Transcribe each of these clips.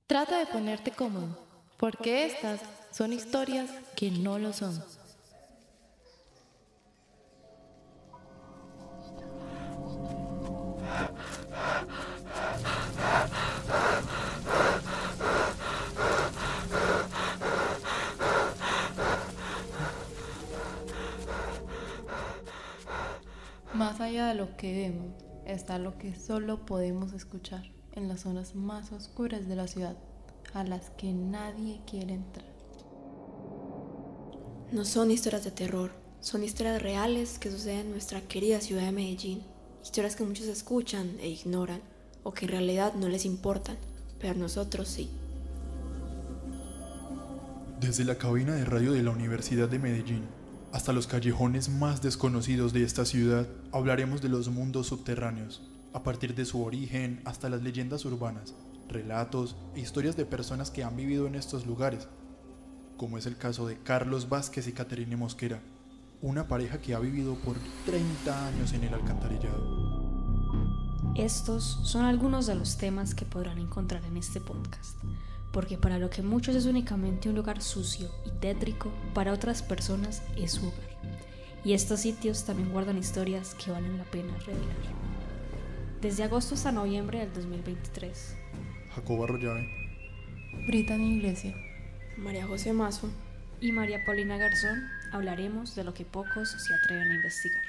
Trata de ponerte cómodo, porque estas son historias que no lo son. Más allá de lo que vemos, está lo que solo podemos escuchar en las zonas más oscuras de la ciudad, a las que nadie quiere entrar. No son historias de terror, son historias reales que suceden en nuestra querida ciudad de Medellín. Historias que muchos escuchan e ignoran, o que en realidad no les importan, pero a nosotros sí. Desde la cabina de radio de la Universidad de Medellín hasta los callejones más desconocidos de esta ciudad, hablaremos de los mundos subterráneos, a partir de su origen hasta las leyendas urbanas, relatos e historias de personas que han vivido en estos lugares, como es el caso de Carlos Vázquez y Caterine Mosquera, una pareja que ha vivido por 30 años en el alcantarillado. Estos son algunos de los temas que podrán encontrar en este podcast, porque para lo que muchos es únicamente un lugar sucio y tétrico, para otras personas es su hogar. Y estos sitios también guardan historias que valen la pena revelar. Desde agosto hasta noviembre del 2023. Jacobo Arroyave, Brittany Iglesia, María José Mazo y María Paulina Garzón hablaremos de lo que pocos se atreven a investigar.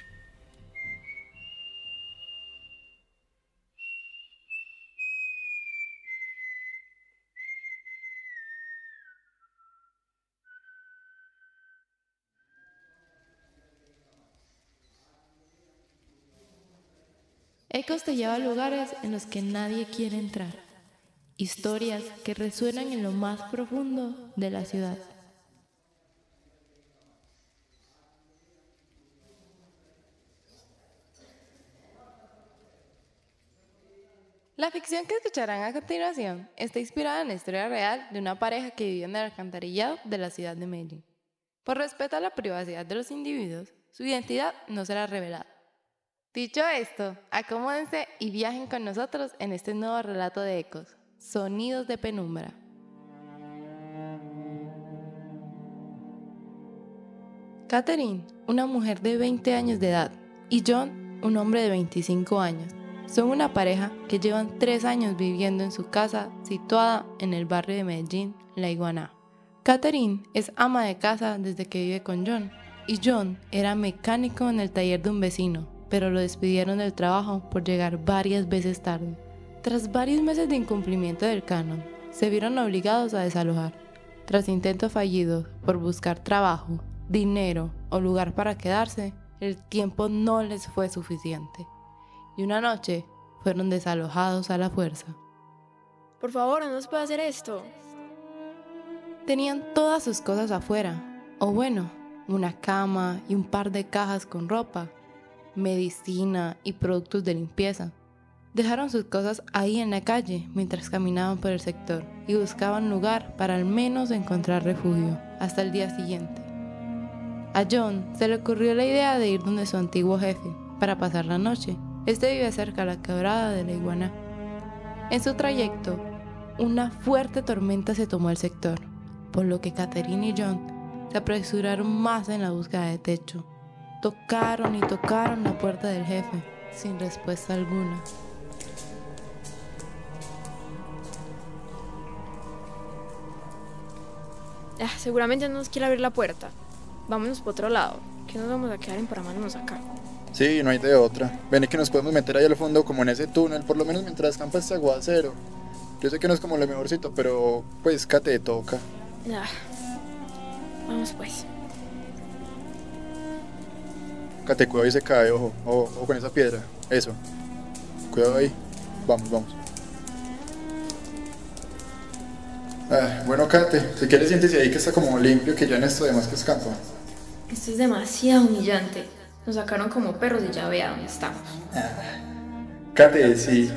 Ecos te lleva a lugares en los que nadie quiere entrar. Historias que resuenan en lo más profundo de la ciudad. La ficción que escucharán a continuación está inspirada en la historia real de una pareja que vivió en el alcantarillado de la ciudad de Medellín. Por respeto a la privacidad de los individuos, su identidad no será revelada. Dicho esto, acomódense y viajen con nosotros en este nuevo relato de Ecos, Sonidos de Penumbra. Catherine, una mujer de 20 años de edad, y John, un hombre de 25 años, son una pareja que llevan 3 años viviendo en su casa situada en el barrio de Medellín, La Iguaná. Catherine es ama de casa desde que vive con John, y John era mecánico en el taller de un vecino, pero lo despidieron del trabajo por llegar varias veces tarde. Tras varios meses de incumplimiento del canon, se vieron obligados a desalojar. Tras intentos fallidos por buscar trabajo, dinero o lugar para quedarse, el tiempo no les fue suficiente, y una noche fueron desalojados a la fuerza. Por favor, no nos puede hacer esto. Tenían todas sus cosas afuera, o bueno, una cama y un par de cajas con ropa, medicina y productos de limpieza. Dejaron sus cosas ahí en la calle mientras caminaban por el sector y buscaban lugar para al menos encontrar refugio hasta el día siguiente. A John se le ocurrió la idea de ir donde su antiguo jefe para pasar la noche. Este vive cerca de la quebrada de La Iguaná. En su trayecto, una fuerte tormenta se tomó el sector, por lo que Catherine y John se apresuraron más en la búsqueda de techo. Tocaron y tocaron la puerta del jefe, sin respuesta alguna. Seguramente no nos quiere abrir la puerta. Vámonos por otro lado, que nos vamos a quedar emparamándonos acá. Sí, no hay de otra. Ven que nos podemos meter ahí al fondo como en ese túnel, por lo menos mientras campa este aguacero. Yo sé que no es como lo mejorcito, pero pues Cate toca. Vamos pues. Cate, cuidado ahí se cae, ojo, ojo con esa piedra. Eso. Cuidado ahí. Vamos. Bueno, Cate, si quieres siéntese ahí que está como limpio, que ya en esto además que escapa. Esto es demasiado humillante. Nos sacaron como perros y ya vea dónde estamos. Cate, sí.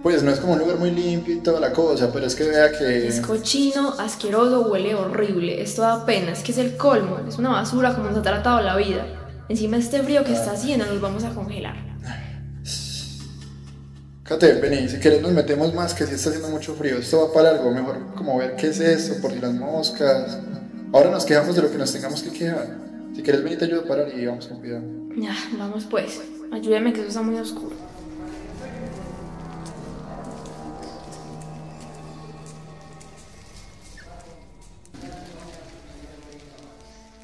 Pues no es como un lugar muy limpio y toda la cosa, pero es que vea que... Es cochino, asqueroso, huele horrible. Esto da pena, es que es el colmo. Es una basura como nos ha tratado la vida. Encima este frío que está haciendo nos vamos a congelar. Kate, vení, si querés nos metemos más, que si está haciendo mucho frío. Esto va para algo, mejor como ver qué es esto, por si las moscas. Ahora nos quejamos de lo que nos tengamos que quejar. Si querés venir te ayudo a parar y vamos con cuidado. Ya, vamos pues. Ayúdeme que eso está muy oscuro.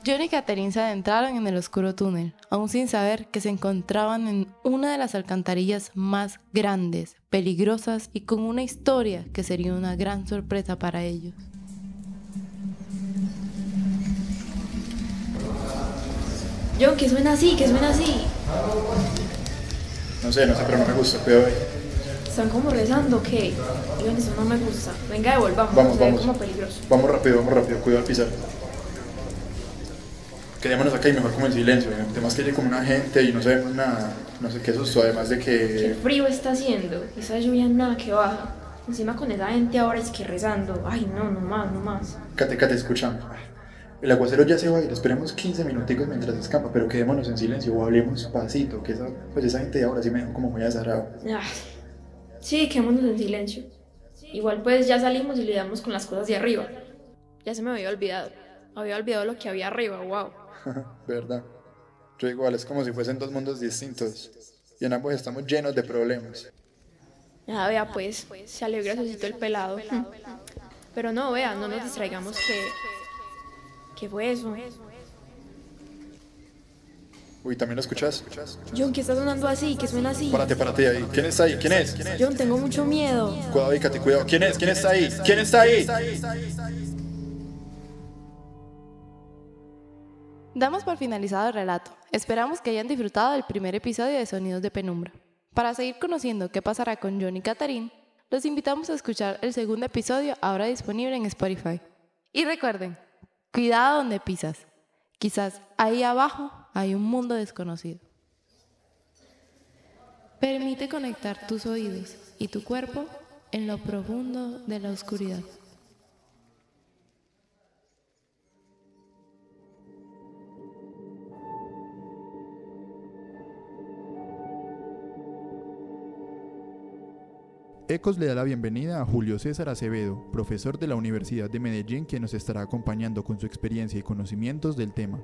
John y Catherine se adentraron en el oscuro túnel, aún sin saber que se encontraban en una de las alcantarillas más grandes, peligrosas y con una historia que sería una gran sorpresa para ellos. John, que suena así, que suena así. No sé, pero no me gusta, cuidado ahí. ¿Están como rezando o qué? John, eso no me gusta. Venga, devolvamos, Vamos, se ve vamos. como peligroso. Vamos rápido, cuidado al pisar. Quedémonos acá y mejor como en silencio, además que hay como una gente y no sabemos nada, no sé qué susto, además de Qué que... frío está haciendo, esa lluvia nada que baja. Encima con esa gente ahora es que rezando. Ay, no más. Kate, escuchame. El aguacero ya se va a ir, esperemos 15 minuticos mientras escapa, pero quedémonos en silencio o hablemos pasito, que esa gente de ahora sí me dejó como muy azarado. Ah, sí, quedémonos en silencio. Igual pues ya salimos y le damos con las cosas de arriba. Ya se me había olvidado. Había olvidado lo que había arriba, wow. ¿Verdad? Yo igual, es como si fuesen dos mundos distintos y en ambos estamos llenos de problemas. Ah, vea pues, se alegra Sosito el pelado. Pero no, vea, no nos distraigamos que... ¿Qué fue eso? Uy, ¿también lo escuchas? John, ¿qué está sonando así? ¿Qué suena así? Párate ahí. ¿Quién está ahí? ¿Quién es? John, tengo mucho miedo. Cuidado ahí, Kate, cuidado. ¿Quién es? ¿Quién está ahí? ¿Quién está ahí? Damos por finalizado el relato. Esperamos que hayan disfrutado del primer episodio de Sonidos de Penumbra. Para seguir conociendo qué pasará con John y Catherine, los invitamos a escuchar el segundo episodio ahora disponible en Spotify. Y recuerden, cuidado donde pisas. Quizás ahí abajo hay un mundo desconocido. Permite conectar tus oídos y tu cuerpo en lo profundo de la oscuridad. Ecos le da la bienvenida a Julio César Acevedo, profesor de la Universidad de Medellín, quien nos estará acompañando con su experiencia y conocimientos del tema.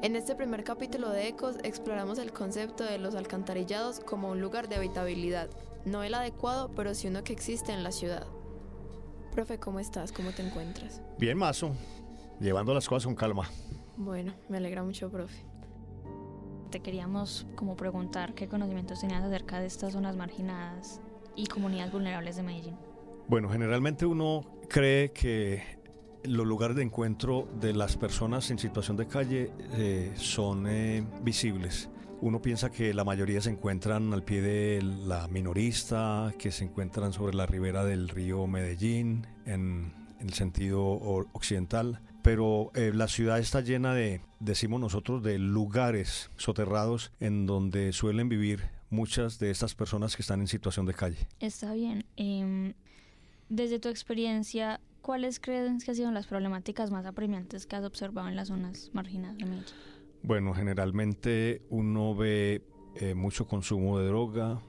En este primer capítulo de Ecos exploramos el concepto de los alcantarillados como un lugar de habitabilidad, no el adecuado, pero sí uno que existe en la ciudad. Profe, ¿cómo estás? ¿Cómo te encuentras? Bien, Mazo, llevando las cosas con calma. Bueno, me alegra mucho, profe. Te queríamos como preguntar qué conocimientos tenías acerca de estas zonas marginadas y comunidades vulnerables de Medellín. Bueno, generalmente uno cree que los lugares de encuentro de las personas en situación de calle son visibles. Uno piensa que la mayoría se encuentran al pie de la Minorista, que se encuentran sobre la ribera del río Medellín, en el sentido occidental. Pero la ciudad está llena de, decimos nosotros, de lugares soterrados en donde suelen vivir muchas de estas personas que están en situación de calle. Está bien. Desde tu experiencia, ¿cuáles crees que han sido las problemáticas más apremiantes que has observado en las zonas marginadas de Medellín? Bueno, generalmente uno ve mucho consumo de droga,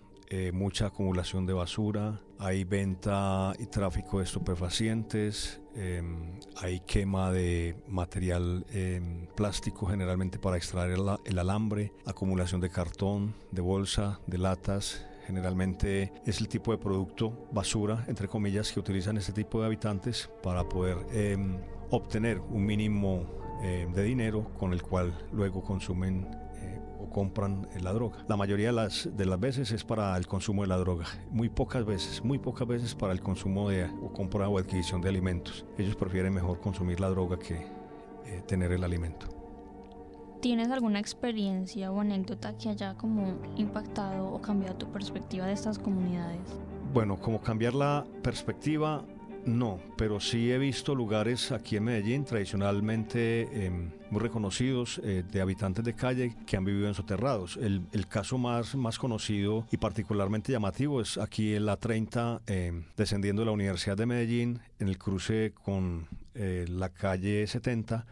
mucha acumulación de basura, hay venta y tráfico de estupefacientes, hay quema de material plástico generalmente para extraer el alambre, acumulación de cartón, de bolsa, de latas. Generalmente es el tipo de producto basura, entre comillas, que utilizan este tipo de habitantes para poder obtener un mínimo de dinero con el cual luego consumen o compran la droga. La mayoría de las veces es para el consumo de la droga, muy pocas veces para el consumo de o compra o adquisición de alimentos. Ellos prefieren mejor consumir la droga que tener el alimento. ¿Tienes alguna experiencia o anécdota que haya como impactado o cambiado tu perspectiva de estas comunidades? Bueno, como cambiar la perspectiva, no, pero sí he visto lugares aquí en Medellín tradicionalmente muy reconocidos de habitantes de calle que han vivido en soterrados. El caso más conocido y particularmente llamativo es aquí en la 30, descendiendo de la Universidad de Medellín, en el cruce con la calle 70.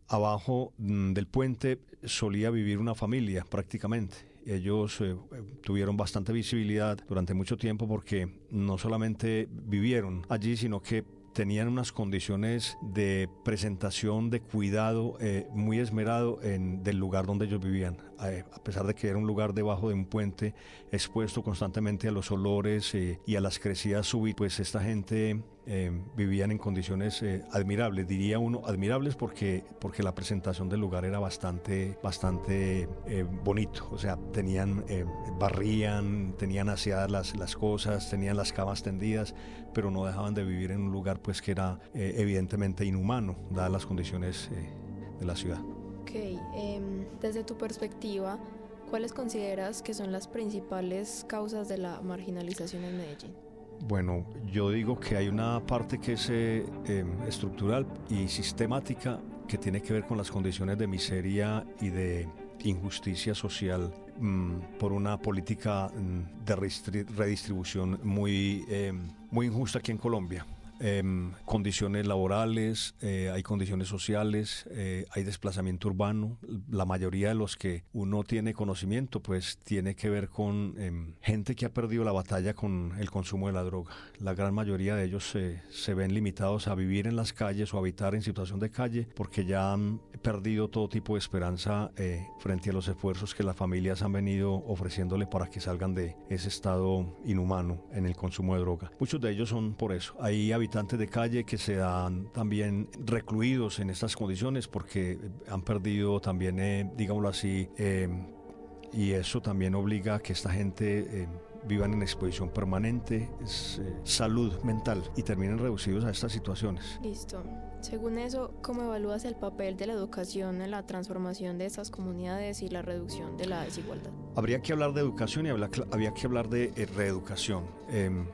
Abajo del puente solía vivir una familia prácticamente Ellos tuvieron bastante visibilidad durante mucho tiempo porque no solamente vivieron allí, sino que tenían unas condiciones de presentación, de cuidado muy esmerado del lugar donde ellos vivían. A pesar de que era un lugar debajo de un puente, expuesto constantemente a los olores y a las crecidas súbitas, pues esta gente vivían en condiciones admirables, diría uno, admirables porque la presentación del lugar era bastante bonito. O sea, barrían, tenían aseadas las cosas, tenían las camas tendidas, pero no dejaban de vivir en un lugar pues que era evidentemente inhumano, dadas las condiciones de la ciudad. Ok, desde tu perspectiva, ¿cuáles consideras que son las principales causas de la marginalización en Medellín? Bueno, yo digo que hay una parte que es estructural y sistemática, que tiene que ver con las condiciones de miseria y de injusticia social por una política de redistribución muy injusta aquí en Colombia. Condiciones laborales, hay condiciones sociales, hay desplazamiento urbano. La mayoría de los que uno tiene conocimiento pues tiene que ver con gente que ha perdido la batalla con el consumo de la droga. La gran mayoría de ellos se ven limitados a vivir en las calles o habitar en situación de calle porque ya han perdido todo tipo de esperanza frente a los esfuerzos que las familias han venido ofreciéndole para que salgan de ese estado inhumano en el consumo de droga. Muchos de ellos son por eso. Hay habitantes de calle que se dan también recluidos en estas condiciones porque han perdido también, digámoslo así, y eso también obliga a que esta gente vivan en exposición permanente, salud mental, y terminen reducidos a estas situaciones. Listo. Según eso, ¿cómo evalúas el papel de la educación en la transformación de estas comunidades y la reducción de la desigualdad? Habría que hablar de educación y habría que hablar de reeducación.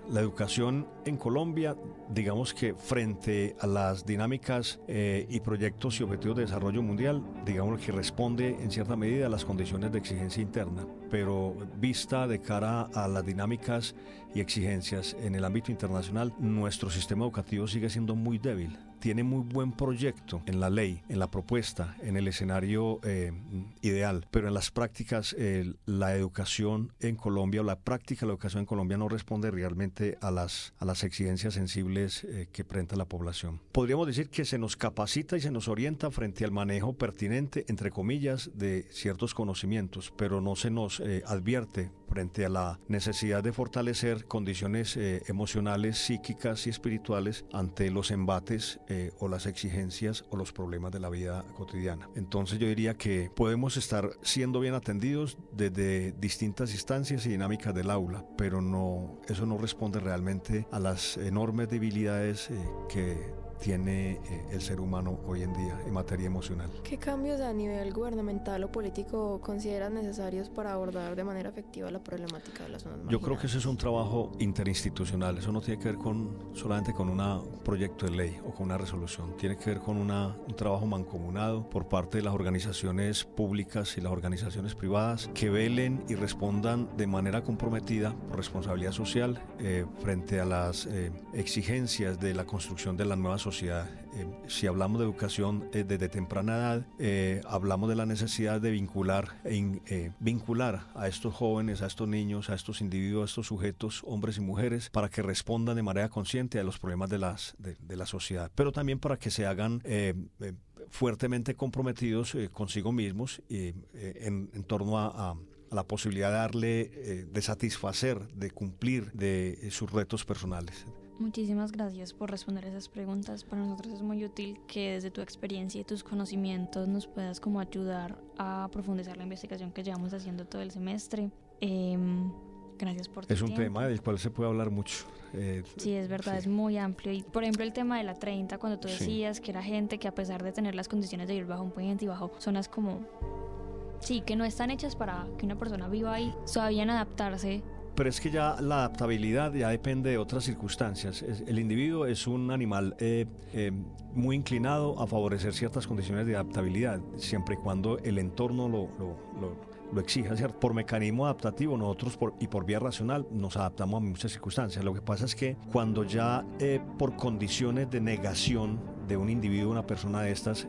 La educación en Colombia, digamos que frente a las dinámicas y proyectos y objetivos de desarrollo mundial, digamos que responde en cierta medida a las condiciones de exigencia interna, pero vista de cara a las dinámicas y exigencias en el ámbito internacional, nuestro sistema educativo sigue siendo muy débil. Tiene muy buen proyecto en la ley, en la propuesta, en el escenario ideal, pero en las prácticas la educación en Colombia o la práctica de la educación en Colombia no responde realmente a las exigencias sensibles que presenta la población. Podríamos decir que se nos capacita y se nos orienta frente al manejo pertinente, entre comillas, de ciertos conocimientos, pero no se nos advierte frente a la necesidad de fortalecer condiciones emocionales, psíquicas y espirituales ante los embates o las exigencias o los problemas de la vida cotidiana. Entonces yo diría que podemos estar siendo bien atendidos desde distintas instancias y dinámicas del aula, pero eso no responde realmente a las enormes debilidades que tiene el ser humano hoy en día en materia emocional. ¿Qué cambios a nivel gubernamental o político consideran necesarios para abordar de manera efectiva la problemática de las zonas marginadas? Yo creo que ese es un trabajo interinstitucional. Eso no tiene que ver solamente con un proyecto de ley o con una resolución. Tiene que ver con un trabajo mancomunado por parte de las organizaciones públicas y las organizaciones privadas que velen y respondan de manera comprometida por responsabilidad social frente a las exigencias de la construcción de la nueva sociedad. Si hablamos de educación desde temprana edad, hablamos de la necesidad de vincular a estos jóvenes, a estos niños, a estos individuos, a estos sujetos, hombres y mujeres, para que respondan de manera consciente a los problemas de la sociedad, pero también para que se hagan fuertemente comprometidos consigo mismos en torno a la posibilidad de satisfacer, de cumplir de sus retos personales. Muchísimas gracias por responder esas preguntas. Para nosotros es muy útil que desde tu experiencia y tus conocimientos nos puedas como ayudar a profundizar la investigación que llevamos haciendo todo el semestre. Gracias por tu tiempo. Es un tema del cual se puede hablar mucho. Sí, es verdad, sí. Es muy amplio. Y por ejemplo el tema de la 30, cuando tú decías que era gente que a pesar de tener las condiciones de vivir bajo un puente y bajo zonas como... Sí, que no están hechas para que una persona viva ahí, sabían adaptarse. Pero es que ya la adaptabilidad ya depende de otras circunstancias. El individuo es un animal muy inclinado a favorecer ciertas condiciones de adaptabilidad, siempre y cuando el entorno lo exija, ¿cierto? Por mecanismo adaptativo nosotros por vía racional nos adaptamos a muchas circunstancias. Lo que pasa es que cuando ya por condiciones de negación de un individuo, una persona de estas,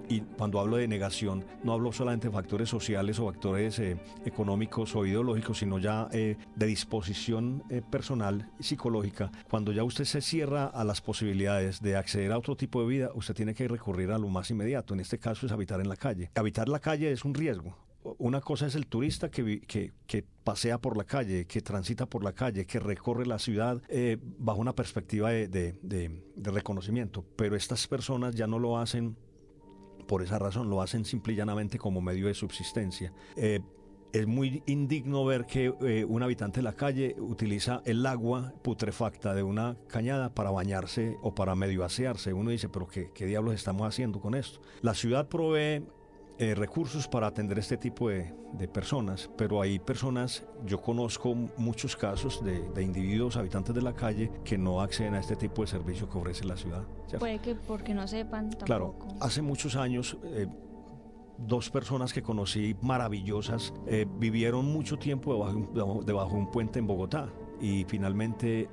y cuando hablo de negación, no hablo solamente de factores sociales o factores económicos o ideológicos, sino ya de disposición personal y psicológica. Cuando ya usted se cierra a las posibilidades de acceder a otro tipo de vida, usted tiene que recurrir a lo más inmediato. En este caso es habitar en la calle. Habitar la calle es un riesgo. Una cosa es el turista que pasea por la calle, que transita por la calle, que recorre la ciudad bajo una perspectiva de reconocimiento, pero estas personas ya no lo hacen por esa razón, lo hacen simple y llanamente como medio de subsistencia. Es muy indigno ver que un habitante de la calle utiliza el agua putrefacta de una cañada para bañarse o para medio asearse. Uno dice, pero ¿qué diablos estamos haciendo con esto? La ciudad provee recursos para atender este tipo de personas, pero hay personas, yo conozco muchos casos de individuos, habitantes de la calle, que no acceden a este tipo de servicio que ofrece la ciudad, ¿cierto? Puede que porque no sepan tampoco. Claro, hace muchos años dos personas que conocí maravillosas vivieron mucho tiempo debajo de un puente en Bogotá y finalmente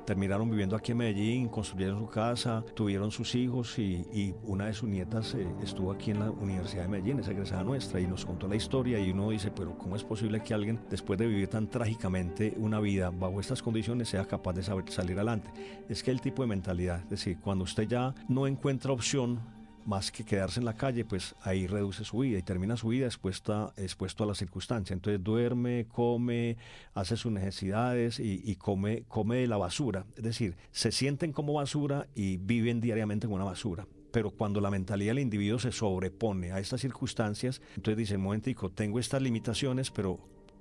terminaron viviendo aquí en Medellín, construyeron su casa, tuvieron sus hijos y una de sus nietas estuvo aquí en la Universidad de Medellín, es egresada nuestra, y nos contó la historia y uno dice, pero ¿cómo es posible que alguien después de vivir tan trágicamente una vida bajo estas condiciones sea capaz de salir adelante? Es que el tipo de mentalidad, es decir, cuando usted ya no encuentra opción más que quedarse en la calle, pues ahí reduce su vida y termina su vida expuesto a la circunstancia. Entonces duerme, come, hace sus necesidades y come de la basura. Es decir, se sienten como basura y viven diariamente como una basura. Pero cuando la mentalidad del individuo se sobrepone a estas circunstancias, entonces dice, un momentico, tengo estas limitaciones, pero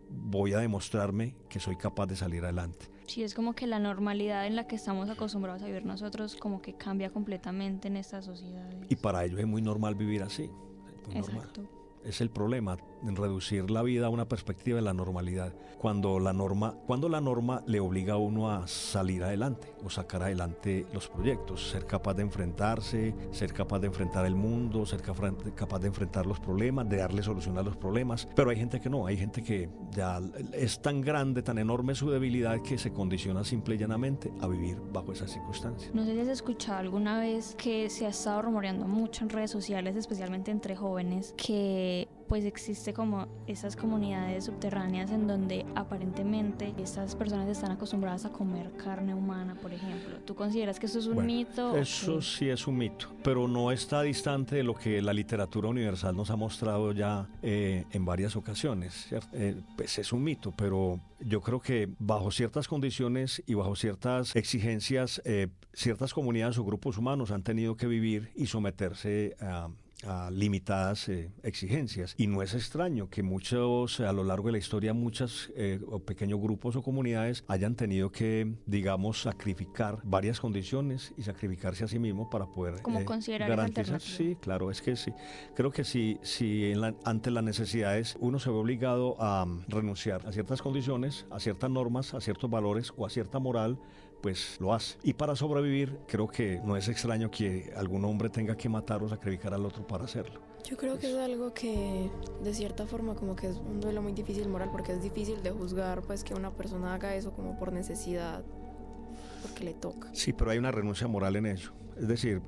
voy a demostrarme que soy capaz de salir adelante. Sí, es como que la normalidad en la que estamos acostumbrados a vivir nosotros como que cambia completamente en estas sociedades. Y para ellos es muy normal vivir así. Muy Exacto. Normal. Es el problema, en reducir la vida a una perspectiva de la normalidad. Cuando la norma le obliga a uno a salir adelante o sacar adelante los proyectos, ser capaz de enfrentarse, ser capaz de enfrentar el mundo, ser capaz de enfrentar los problemas, de darle solución a los problemas. Pero hay gente que no, hay gente que ya es tan grande, tan enorme su debilidad que se condiciona simple y llanamente a vivir bajo esas circunstancias. No sé si has escuchado alguna vez que se ha estado rumoreando mucho en redes sociales, especialmente entre jóvenes, que pues existe como esas comunidades subterráneas en donde aparentemente estas personas están acostumbradas a comer carne humana, por ejemplo. ¿Tú consideras que eso es un mito? Eso sí es un mito, pero no está distante de lo que la literatura universal nos ha mostrado ya en varias ocasiones, ¿cierto? Pues es un mito, pero yo creo que bajo ciertas condiciones y bajo ciertas exigencias, ciertas comunidades o grupos humanos han tenido que vivir y someterse a limitadas exigencias, y no es extraño que muchos a lo largo de la historia muchos o pequeños grupos o comunidades hayan tenido que, digamos, sacrificar varias condiciones y sacrificarse a sí mismo para poder garantizar. Sí, claro, es que sí. Creo que si ante las necesidades uno se ve obligado a renunciar a ciertas condiciones, a ciertas normas, a ciertos valores o a cierta moral, pues lo hace. Y para sobrevivir, creo que no es extraño que algún hombre tenga que matar o sacrificar al otro para hacerlo. Yo creo que es algo que de cierta forma como que es un duelo muy difícil moral, porque es difícil de juzgar pues que una persona haga eso como por necesidad, porque le toca. Sí, pero hay una renuncia moral en ello. Es decir,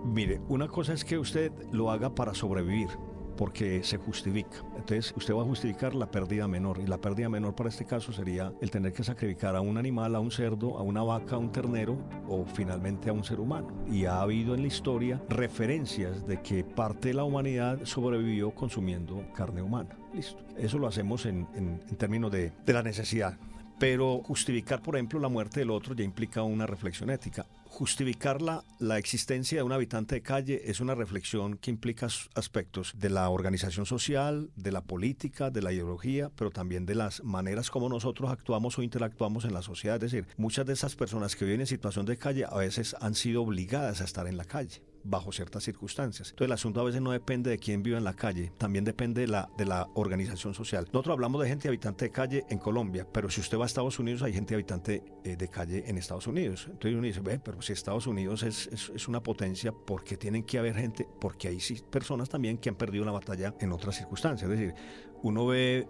mire, una cosa es que usted lo haga para sobrevivir, porque se justifica. Entonces usted va a justificar la pérdida menor, y la pérdida menor para este caso sería el tener que sacrificar a un animal, a un cerdo, a una vaca, a un ternero o finalmente a un ser humano. Y ha habido en la historia referencias de que parte de la humanidad sobrevivió consumiendo carne humana. Listo. Eso lo hacemos en términos de la necesidad. Pero justificar, por ejemplo, la muerte del otro ya implica una reflexión ética. Justificar la existencia de un habitante de calle es una reflexión que implica aspectos de la organización social, de la política, de la ideología, pero también de las maneras como nosotros actuamos o interactuamos en la sociedad. Es decir, muchas de esas personas que viven en situación de calle a veces han sido obligadas a estar en la calle bajo ciertas circunstancias. Entonces el asunto a veces no depende de quién vive en la calle, también depende de la organización social. Nosotros hablamos de gente habitante de calle en Colombia, pero si usted va a Estados Unidos hay gente habitante de calle en Estados Unidos. Entonces uno dice, pero si Estados Unidos es una potencia, ¿por qué tienen que haber gente? Porque hay sí personas también que han perdido la batalla en otras circunstancias. Es decir, uno ve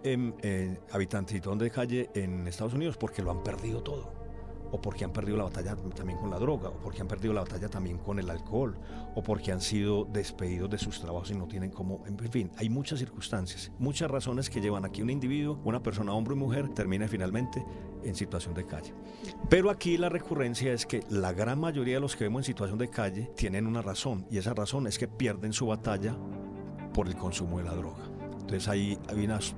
habitantes de calle en Estados Unidos porque lo han perdido todo. o porque han perdido la batalla también con la droga, o porque han perdido la batalla también con el alcohol, o porque han sido despedidos de sus trabajos y no tienen cómo, en fin, hay muchas circunstancias, muchas razones que llevan a que un individuo, una persona, hombre o mujer, termine finalmente en situación de calle. Pero aquí la recurrencia es que la gran mayoría de los que vemos en situación de calle tienen una razón, y esa razón es que pierden su batalla por el consumo de la droga. Entonces hay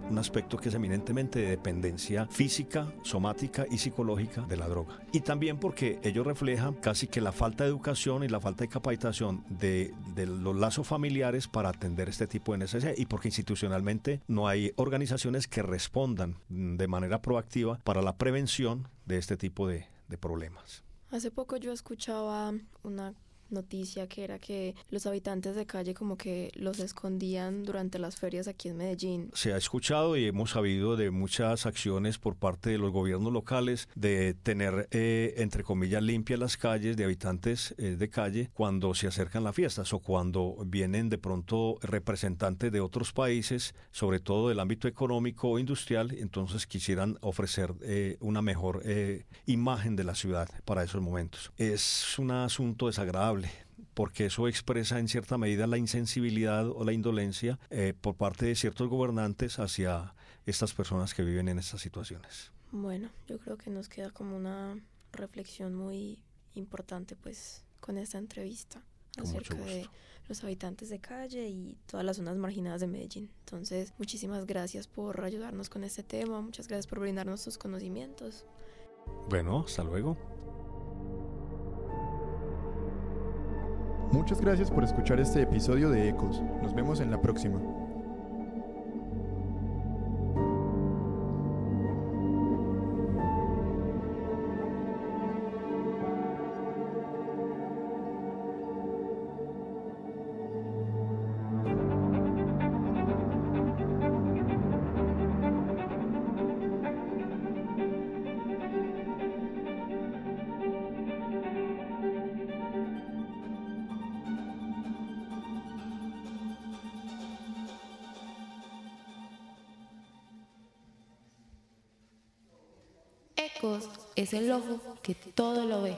un aspecto que es eminentemente de dependencia física, somática y psicológica de la droga. Y también porque ello refleja casi que la falta de educación y la falta de capacitación de los lazos familiares para atender este tipo de necesidades, y porque institucionalmente no hay organizaciones que respondan de manera proactiva para la prevención de este tipo de problemas. Hace poco yo escuchaba una noticia que era que los habitantes de calle como que los escondían durante las ferias aquí en Medellín. Se ha escuchado y hemos sabido de muchas acciones por parte de los gobiernos locales de tener, entre comillas, limpias las calles de habitantes de calle cuando se acercan las fiestas o cuando vienen de pronto representantes de otros países, sobre todo del ámbito económico o industrial, entonces quisieran ofrecer una mejor imagen de la ciudad para esos momentos. Es un asunto desagradable, porque eso expresa en cierta medida la insensibilidad o la indolencia por parte de ciertos gobernantes hacia estas personas que viven en estas situaciones. Bueno, yo creo que nos queda como una reflexión muy importante pues con esta entrevista acerca de los habitantes de calle y todas las zonas marginadas de Medellín. Entonces, muchísimas gracias por ayudarnos con este tema, muchas gracias por brindarnos tus conocimientos. Bueno, hasta luego. Muchas gracias por escuchar este episodio de Ecos. Nos vemos en la próxima. Ecos es el ojo que todo lo ve.